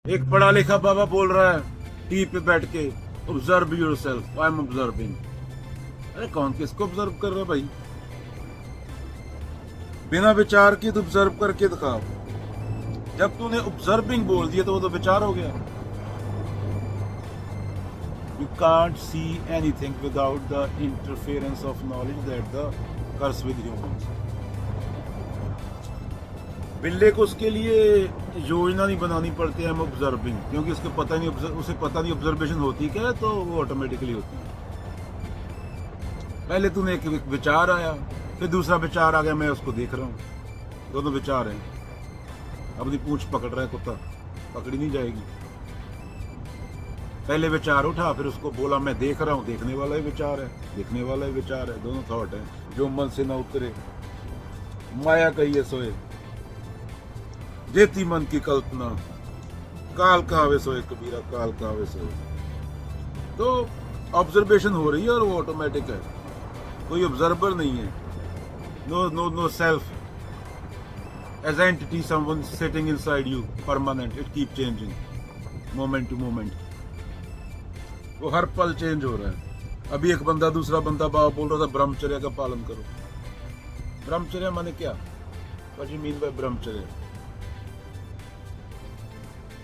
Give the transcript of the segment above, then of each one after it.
एक पढ़ा लिखा बाबा बोल रहा है टी पे बैठ के, observe yourself, I am observing. अरे कौन किसको ऑब्जर्व कर रहा है भाई? बिना विचार की तो ऑब्जर्व करके दिखाओ। जब तूने ऑब्जर्विंग बोल दिया तो वो तो विचार हो गया। You can't see anything without the interference of knowledge that the occurs with humans. बिल्ले को उसके लिए योजना नहीं बनानी पड़ती है ऑब्जर्विंग, क्योंकि उसको पता नहीं, उसे पता नहीं ऑब्जर्वेशन होती क्या है, तो वो ऑटोमेटिकली होती है। पहले तूने एक विचार आया, फिर दूसरा विचार आ गया, मैं उसको देख रहा हूँ। दोनों विचार हैं। अपनी पूंछ पकड़ रहा है कुत्ता, पकड़ी नहीं जाएगी। पहले विचार उठा, फिर उसको बोला मैं देख रहा हूँ, देखने वाला ही विचार है, देखने वाला ही विचार है। दोनों थॉट है। जो मन से ना उतरे माया कहिए सोए, जेती मन की कल्पना, काल कहावे सोए कबीरा, काल कहावे सोए। तो ऑब्जर्वेशन हो रही है और वो ऑटोमेटिक है, कोई ऑब्जर्वर नहीं है। No self as entity, someone sitting inside you permanent, it keep changing moment to moment. वो हर पल चेंज हो रहा है। अभी एक बंदा दूसरा बंदा बाबा बोल रहा था ब्रह्मचर्य का पालन करो। ब्रह्मचर्य माने क्या? व्हाट यू मीन बाय ब्रह्मचर्य?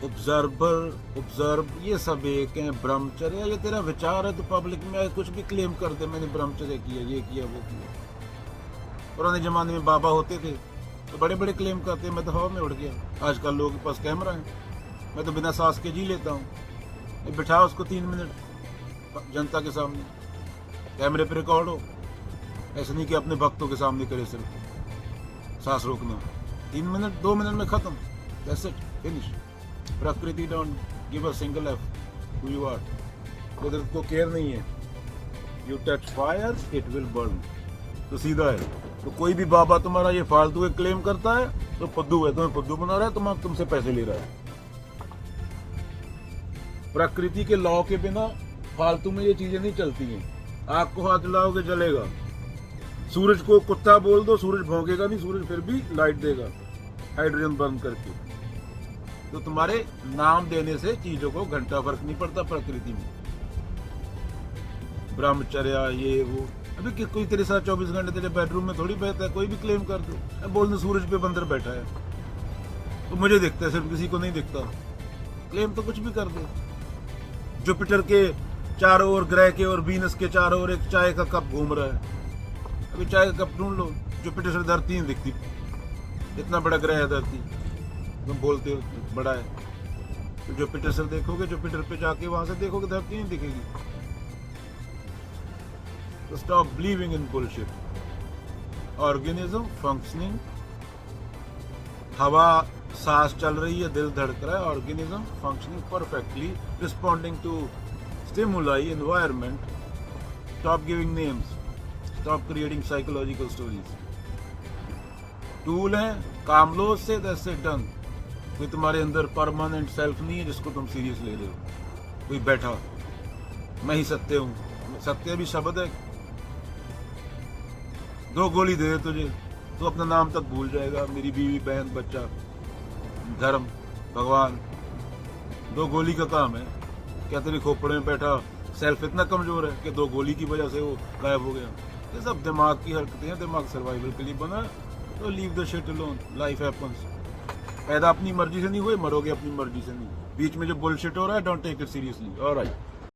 ऑब्जर्व ये सब एक है। ब्रह्मचर्य ये तेरा विचार है, तो पब्लिक में कुछ भी क्लेम कर दे, मैंने ब्रह्मचर्य किया, ये किया, वो किया। पुराने जमाने में बाबा होते थे तो बड़े बड़े क्लेम करते, मैं तो हवा में उड़ गया। आजकल लोगों के पास कैमरा है, मैं तो बिना सांस के जी लेता हूँ। बिठाओ उसको 3 मिनट जनता के सामने, कैमरे पे रिकॉर्ड हो। ऐसा नहीं कि अपने भक्तों के सामने करे, सिर्फ सांस रोकना। 3 मिनट 2 मिनट में खत्म, दैट्स इट, फिनिश। प्रकृति don't give a single F who you are. कुदरत को केयर नहीं है। You touch fire it will burn, तो सीधा है। तो कोई भी बाबा तुम्हारा ये फालतू के क्लेम करता है तो फुद्दू है, तुम्हें फुद्दू बना रहा है, तुमसे पैसे ले रहा है। प्रकृति के लॉ के बिना फालतू में ये चीजें नहीं चलती हैं। आग को हाथ लाओगे जलेगा, सूरज को कुत्ता बोल दो, सूरज भौंकेगा नहीं, सूरज फिर भी लाइट देगा हाइड्रोजन बर्न करके। तो तुम्हारे नाम देने से चीजों को घंटा फर्क नहीं पड़ता प्रकृति में। ब्रह्मचर्या ये वो, अभी कोई तेरे साथ 24 घंटे तेरे बेडरूम में थोड़ी बैठता है। कोई भी क्लेम कर दो, बोल दो सूरज पे बंदर बैठा है, तो मुझे दिखता है, सिर्फ किसी को नहीं दिखता। क्लेम तो कुछ भी कर दे। जुपिटर के चारों ओर, ग्रह के और वीनस के चारों ओर एक चाय का कप घूम रहा है। अभी चाय का कप ढूंढ लो, जुपिटर से धरती नहीं दिखती। इतना बड़ा ग्रह है धरती, तुम बोलते हो बड़ा है, तो जुपिटर से देखोगे, जुपिटर पे जाके वहां से देखोगे, धरती नहीं दिखेगी। तो stop believing in bullshit. Organism functioning, हवा सांस चल रही है, दिल धड़क रहा है। Organism functioning perfectly, responding to stimuli, environment. Stop giving names, stop creating psychological stories. Tool है, काम लो उससे, दैट्स इट, डन। कोई तुम्हारे अंदर परमानेंट सेल्फ नहीं है जिसको तुम सीरियस ले रहे हो। कोई बैठा मैं ही सत्य हूं, सत्य भी शब्द है। 2 गोली दे तुझे तो अपना नाम तक भूल जाएगा। मेरी बीवी, बहन, बच्चा, धर्म, भगवान, 2 गोली का काम है। क्या तेरे खोपड़े में बैठा सेल्फ इतना कमजोर है कि 2 गोली की वजह से वो गायब हो गया? ये सब दिमाग की हरकतें हैं। दिमाग सर्वाइवल के लिए बना, तो leave the shit alone, life happens. पैदा अपनी मर्जी से नहीं हुए, मरोगे अपनी मर्जी से नहीं। बीच में जो बुलशिट हो रहा है, don't take it seriously. Alright.